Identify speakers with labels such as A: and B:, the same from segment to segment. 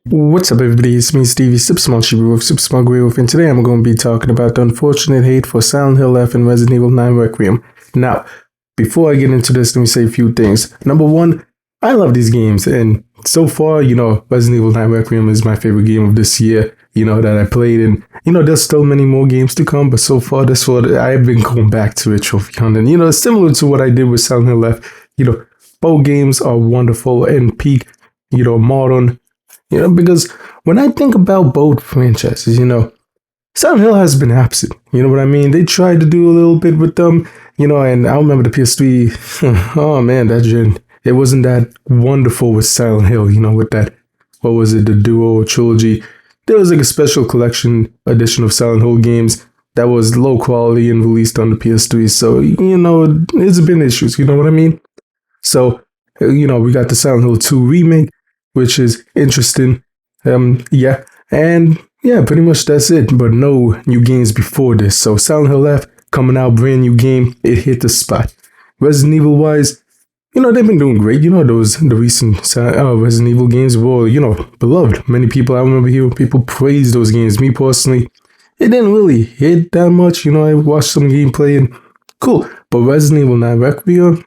A: What's up, everybody? It's me, Stevie, Supersmallchibiwolf, Supersmallchibiwolf, and today I'm going to be talking about the unfortunate hate for Silent Hill F and Resident Evil 9 Requiem. Now, before I get into this, let me say a few things. Number one, I love these games, and so far, Resident Evil 9 Requiem is my favorite game of this year, that I played, and, there's still many more games to come, but so far, this one, I've been going back to it, trophy hunting. Similar to what I did with Silent Hill F, both games are wonderful and peak, modern. Because when I think about both franchises, Silent Hill has been absent. You know what I mean? They tried to do a little bit with them, and I remember the PS3. Oh man, that gen, it wasn't that wonderful with Silent Hill, with that, what was it, the duo trilogy. There was like a special collection edition of Silent Hill games that was low quality and released on the PS3. So, it's been issues, you know what I mean? So, we got the Silent Hill 2 remake, which is interesting. And yeah, pretty much that's it. But no new games before this. So Silent Hill F coming out, brand new game. It hit the spot. Resident Evil wise, they've been doing great. The recent Resident Evil games were, beloved. Many people, I remember hearing people praise those games. Me personally, it didn't really hit that much. I watched some gameplay and cool. But Resident Evil 9 Requiem,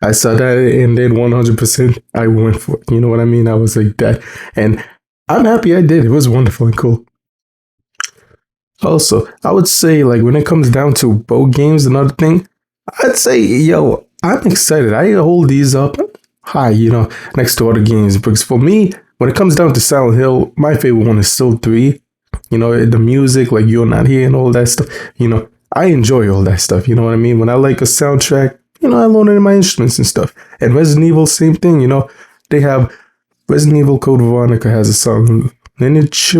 A: I saw that and then 100% I went for it. You know what I mean? I was like that. And I'm happy I did. It was wonderful and cool. Also, I would say, like, when it comes down to both games, another thing, I'd say, I'm excited. I hold these up high, next to other games. Because for me, when it comes down to Silent Hill, my favorite one is still 3. The music, like You're Not Here and all that stuff. I enjoy all that stuff. You know what I mean? When I like a soundtrack, I learn it in my instruments and stuff. And Resident Evil, same thing, they have Resident Evil Code Veronica has a song, Lineage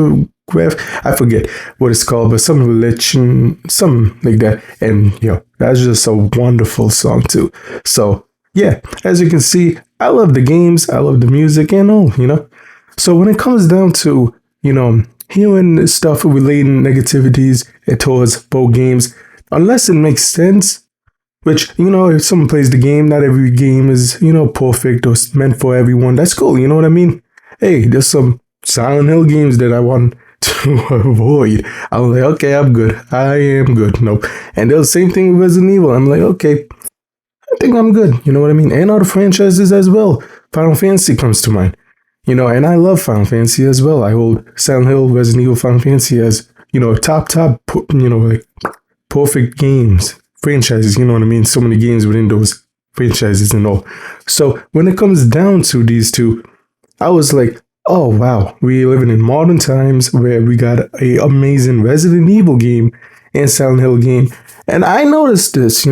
A: Graph, I forget what it's called, but some religion, something like that. And, that's just a wonderful song too. So, yeah, as you can see, I love the games, I love the music and all, So when it comes down to, hearing stuff relating negativities towards both games, unless it makes sense, which, if someone plays the game, not every game is, perfect or meant for everyone. That's cool, you know what I mean? Hey, there's some Silent Hill games that I want to avoid. I'm like, okay, I'm good. I am good. Nope. And there's the same thing with Resident Evil. I'm like, okay, I think I'm good. You know what I mean? And other franchises as well. Final Fantasy comes to mind. And I love Final Fantasy as well. I hold Silent Hill, Resident Evil, Final Fantasy as, top, like perfect games. Franchises, you know what I mean? So many games within those franchises and all. So when it comes down to these two, I was like, oh wow, we're living in modern times where we got a amazing Resident Evil game and Silent Hill game. And I noticed this,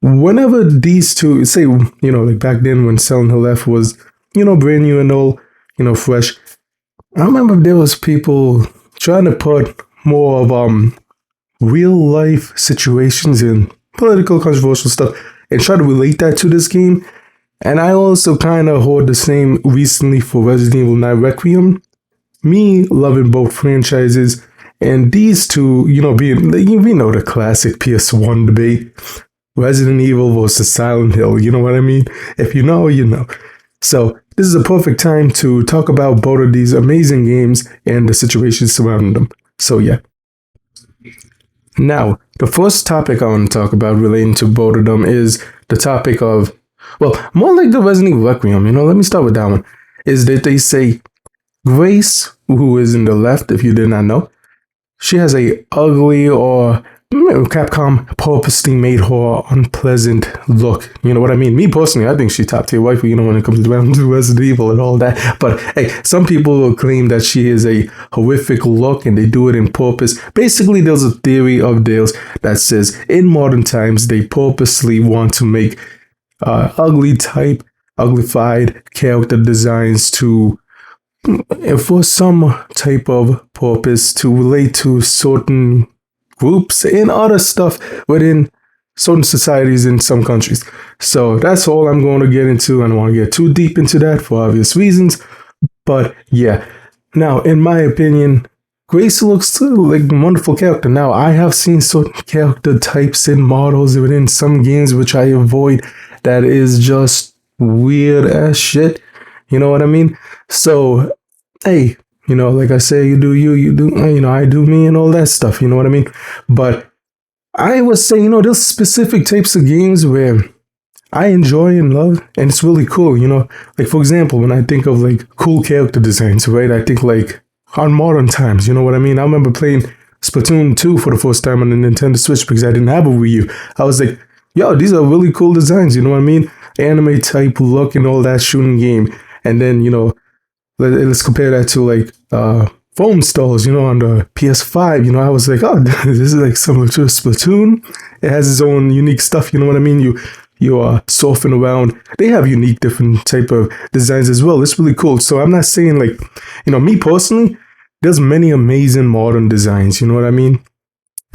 A: whenever these two, say, like back then when Silent Hill F was, brand new and all, fresh. I remember there was people trying to put more of real life situations and political controversial stuff and try to relate that to this game. And I also kind of heard the same recently for Resident Evil 9 Requiem. Me loving both franchises and these two, being, we know the classic PS1 debate. Resident Evil versus Silent Hill, you know what I mean? If you know, you know. So this is a perfect time to talk about both of these amazing games and the situations surrounding them. So yeah. Now, the first topic I want to talk about relating to both of them is the topic of, well, more like the Resident Evil Requiem, let me start with that one, is that they say Grace, who is in the left, if you did not know, she has a ugly or Capcom purposely made her unpleasant look. You know what I mean? Me personally, I think she's top tier waifu, when it comes around to Resident Evil and all that. But hey, some people will claim that she is a horrific look and they do it in purpose. Basically, there's a theory of theirs that says in modern times, they purposely want to make uglified character designs to, for some type of purpose, to relate to certain groups and other stuff within certain societies in some countries. So that's all I'm going to get into. I don't want to get too deep into that for obvious reasons. But yeah, now in my opinion, Grace looks like a wonderful character. Now I have seen certain character types and models within some games which I avoid that is just weird as shit. You know what I mean? So, hey, You know, like I say, you do you, you do, you know, I do me and all that stuff. You know what I mean? But I would say, you know, there's specific types of games where I enjoy and love, and it's really cool, you know. Like, for example, when I think of like cool character designs, right? I think like on modern times, you know what I mean? I remember playing Splatoon 2 for the first time on the Nintendo Switch because I didn't have a Wii U. I was like, yo, these are really cool designs, you know what I mean? Anime type look and all that shooting game. And then, you know, let's compare that to like foam stalls, you know, on the PS5. You know, I was like, oh, this is like similar to Splatoon. It has its own unique stuff. You know what I mean? You are surfing around. They have unique, different type of designs as well. It's really cool. So I'm not saying like, you know, me personally, there's many amazing modern designs. You know what I mean?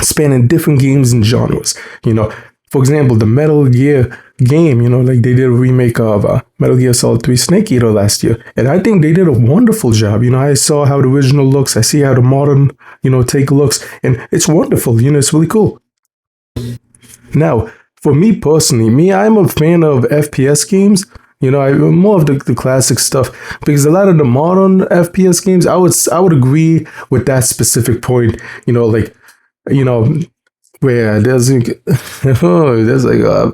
A: Spanning different games and genres. You know, for example, the Metal Gear game, you know, like they did a remake of Metal Gear Solid 3 Snake Eater last year. And I think they did a wonderful job. You know, I saw how the original looks. I see how the modern, you know, take looks. And it's wonderful. You know, it's really cool. Now, for me personally, I'm a fan of FPS games. You know, I'm more of the classic stuff because a lot of the modern FPS games, I would agree with that specific point. You know, like, you know, where there's like, there's like a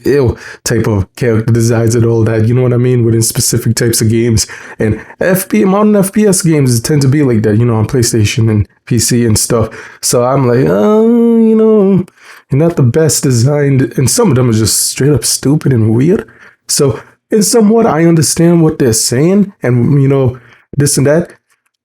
A: ew type of character designs and all that. You know what I mean? Within specific types of games, and modern FPS games tend to be like that. You know, on PlayStation and PC and stuff. So I'm like, oh, you know, you're not the best designed, and some of them are just straight up stupid and weird. So in somewhat, I understand what they're saying, and you know, this and that.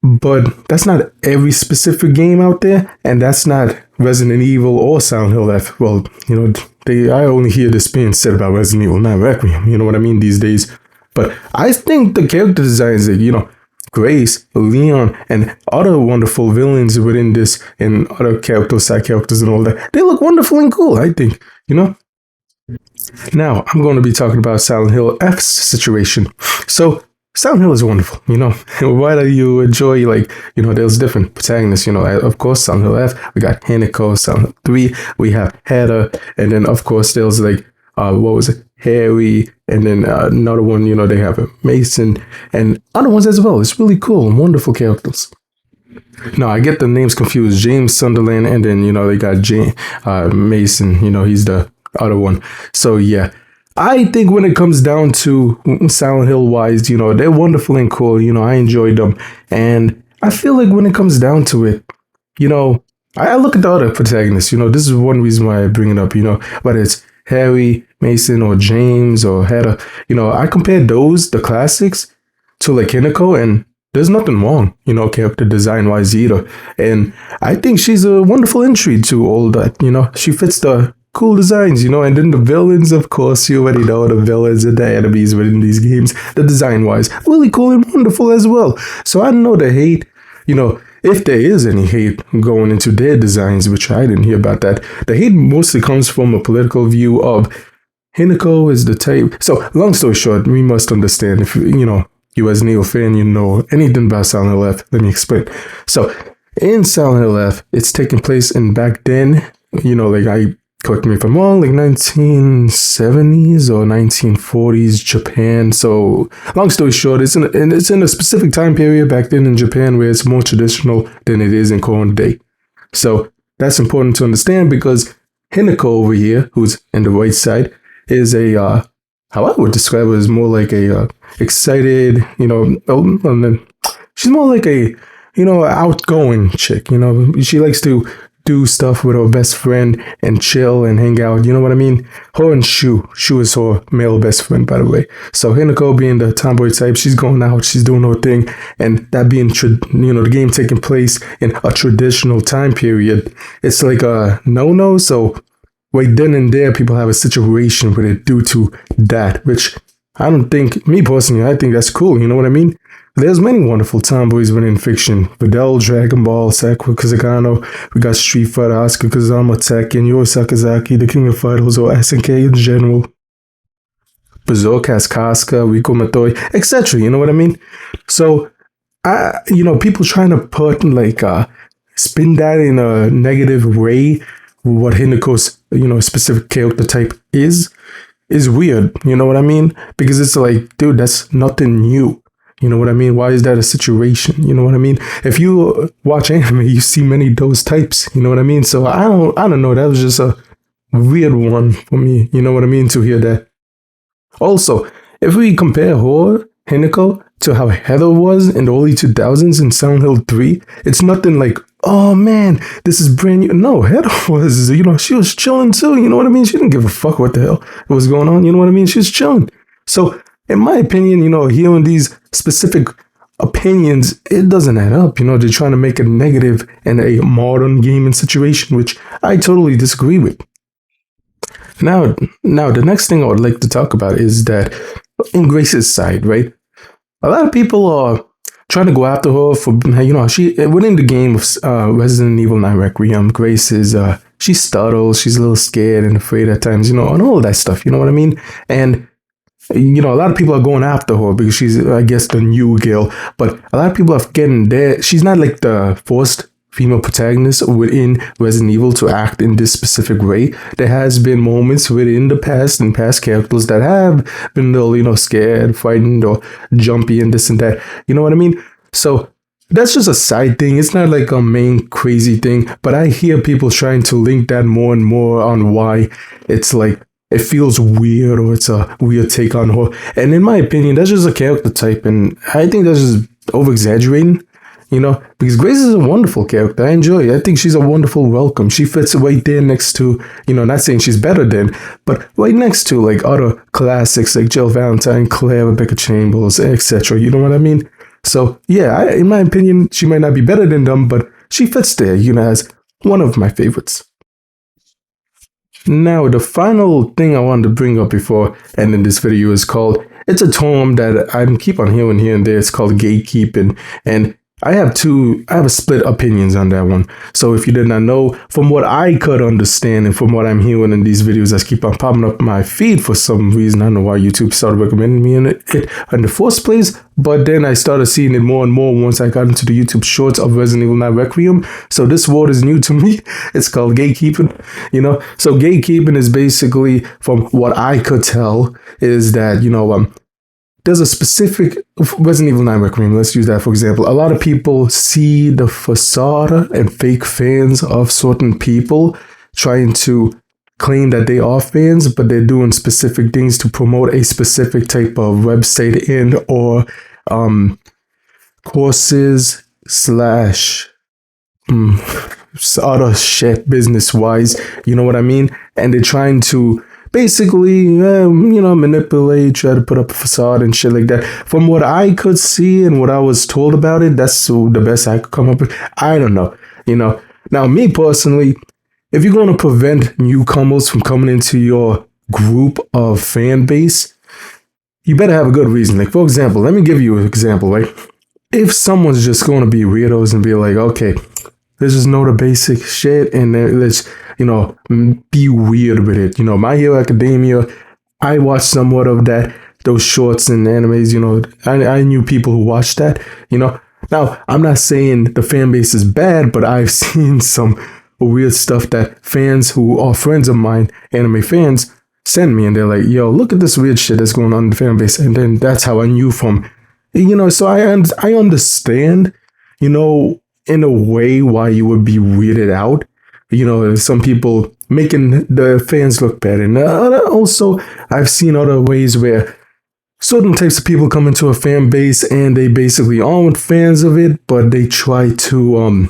A: But that's not every specific game out there, and that's not Resident Evil or Silent Hill F. Well, you know, I only hear this being said about Resident Evil, not Requiem. You know what I mean these days. But I think the character designs, like, you know, Grace, Leon, and other wonderful villains within this, and other characters, side characters, and all that, they look wonderful and cool. I think, you know. Now I'm going to be talking about Silent Hill F's situation. So Silent Hill is wonderful, you know. Why do you enjoy, like, you know, there's different protagonists, you know. Of course, Silent Hill F, we got Hanako. Silent Hill 3, we have Hedda, and then of course there's like, what was it, Harry, and then another one, you know, they have Mason, and other ones as well. It's really cool and wonderful characters. No, I get the names confused. James Sunderland, and then, you know, they got Mason, you know, he's the other one. So yeah, I think when it comes down to Silent Hill wise, you know, they're wonderful and cool. You know, I enjoyed them. And I feel like when it comes down to it, you know, I look at the other protagonists. You know, this is one reason why I bring it up, you know, whether it's Harry, Mason, or James, or Hedda. You know, I compare those, the classics, to like Hinako, and there's nothing wrong, you know, character design wise either. And I think she's a wonderful entry to all that, you know. She fits the cool designs, you know, and then the villains, of course, you already know the villains and the enemies within these games, the design wise, really cool and wonderful as well. So I know the hate, you know, if there is any hate going into their designs, which I didn't hear about that, the hate mostly comes from a political view of Hinako is the type. So long story short, we must understand, if you know, you as Neo fan, you know anything about Silent Hill F, let me explain. So in Silent Hill F, it's taking place in back then, you know, like correct me if I'm wrong, like 1970s or 1940s Japan. So long story short, it's in a specific time period back then in Japan where it's more traditional than it is in current day. So that's important to understand because Hinako over here, who's in the right side, is a how I would describe her as more like a excited, you know, she's more like a, you know, outgoing chick. You know, she likes to do stuff with her best friend and chill and hang out. You know what I mean? Her and Shu is her male best friend, by the way. So Hinako being the tomboy type, she's going out, she's doing her thing, and that being, you know, the game taking place in a traditional time period, it's like a no-no. So right then and there, people have a situation with it due to that, which I don't think, me personally, I think that's cool. You know what I mean? There's many wonderful tomboys within fiction. Videl, Dragon Ball, Sakura Kazakano, we got Street Fighter, Asuka Kazama, Tekken, Yoro Sakazaki, the King of Fighters, or SNK in general. Berserk has Casca, Rico Matoi, etc. You know what I mean? So, you know, people trying to put, like, spin that in a negative way, what Hinako's, you know, specific character type is weird. You know what I mean? Because it's like, dude, that's nothing new. You know what I mean? Why is that a situation? You know what I mean? If you watch anime, you see many of those types. You know what I mean? So I don't know. That was just a weird one for me. You know what I mean? To hear that. Also, if we compare horror, Hinako, to how Heather was in the early 2000s in Silent Hill 3, it's nothing like, oh man, this is brand new. No, Heather was, she was chilling too. You know what I mean? She didn't give a fuck what the hell was going on. You know what I mean? She was chilling. So, in my opinion, hearing these specific opinions, it doesn't add up. They're trying to make a negative in a modern gaming situation, which I totally disagree with. Now, the next thing I would like to talk about is that in Grace's side, right? A lot of people are trying to go after her for, she within the game of Resident Evil 9 Requiem, Grace is, she stutters, she's a little scared and afraid at times, and all of that stuff, you know what I mean? And, a lot of people are going after her because she's, I guess, the new girl, but a lot of people are forgetting that she's not like the first female protagonist within Resident Evil to act in this specific way. There has been moments within the past and past characters that have been a little, scared, frightened, or jumpy and this and that. You know what I mean? So that's just a side thing. It's not like a main crazy thing, but I hear people trying to link that more and more on why it's like it feels weird or it's a weird take on her. And in my opinion, that's just a character type, and I think that's just over exaggerating. Because Grace is a wonderful character. I enjoy it. I think she's a wonderful welcome. She fits right there next to, not saying she's better than, but right next to like other classics like Jill Valentine, Claire, Rebecca Chambers, etc. You know what I mean? So yeah, in my opinion, she might not be better than them, but she fits there, as one of my favorites. Now, the final thing I wanted to bring up before ending this video is called, it's a term that I keep on hearing here and there. It's called gatekeeping. And I have split opinions on that one. So if you did not know, from what I could understand and from what I'm hearing in these videos that keep on popping up my feed for some reason, I don't know why YouTube started recommending me it in the first place, but then I started seeing it more and more once I got into the YouTube shorts of Resident Evil 9 Requiem. So this word is new to me. It's called gatekeeping, So gatekeeping is basically, from what I could tell, is that, there's a specific Resident Evil 9 Requiem. Let's use that for example. A lot of people see the facade and fake fans of certain people trying to claim that they are fans, but they're doing specific things to promote a specific type of website or courses slash other shit business wise. You know what I mean? And they're trying to basically, manipulate, try to put up a facade and shit like that. From what I could see and what I was told about it, that's the best I could come up with. I don't know, Now, me personally, if you're going to prevent newcomers from coming into your group of fan base, you better have a good reason. Like, for example, let me give you an example, right? If someone's just going to be weirdos and be like, okay, let's just know the basic shit and then let's, be weird with it. My Hero Academia, I watched somewhat of that, those shorts and animes, I knew people who watched that, Now, I'm not saying the fan base is bad, but I've seen some weird stuff that fans who are friends of mine, anime fans, send me, and they're like, yo, look at this weird shit that's going on in the fan base. And then that's how I knew from, so I understand, in a way why you would be weirded out. Some people making the fans look bad. And also, I've seen other ways where certain types of people come into a fan base and they basically aren't fans of it, but they try to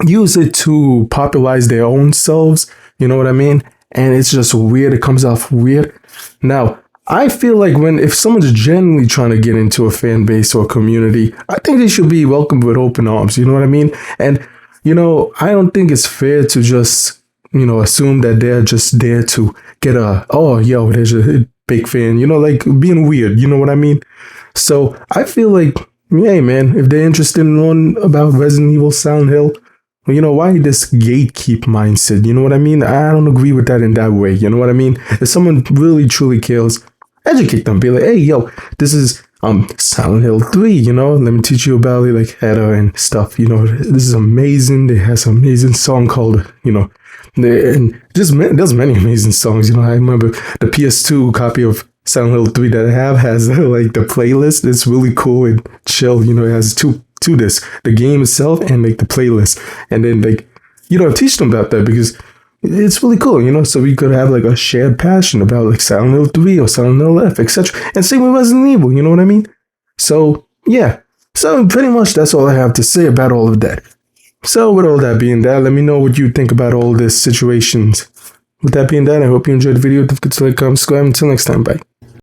A: use it to popularize their own selves. You know what I mean? And it's just weird. It comes off weird. Now, I feel like if someone's genuinely trying to get into a fan base or community, I think they should be welcomed with open arms. You know what I mean? And I don't think it's fair to just, assume that they're just there to get there's a big fan, like being weird. You know what I mean? So I feel like, hey, man, if they're interested in learning about Resident Evil, Silent Hill, why this gatekeep mindset? You know what I mean? I don't agree with that in that way. You know what I mean? If someone really, truly cares, educate them. Be like, hey, yo, this is Silent Hill 3, let me teach you about it, like Hedda and stuff, this is amazing. They has an amazing song called, and there's many amazing songs, I remember the PS2 copy of Silent Hill 3 that I have has like the playlist. It's really cool and chill. You know, it has two discs, the game itself and like the playlist. And then like, you know, teach them about that because it's really cool, you know. So we could have like a shared passion about like Silent Hill 3 or Silent Hill F, etc. And same with Resident Evil, you know what I mean? So yeah. So pretty much that's all I have to say about all of that. So with all that being that, let me know what you think about all these situations. With that being that, I hope you enjoyed the video. Don't forget to like, comment, subscribe. Until next time, bye.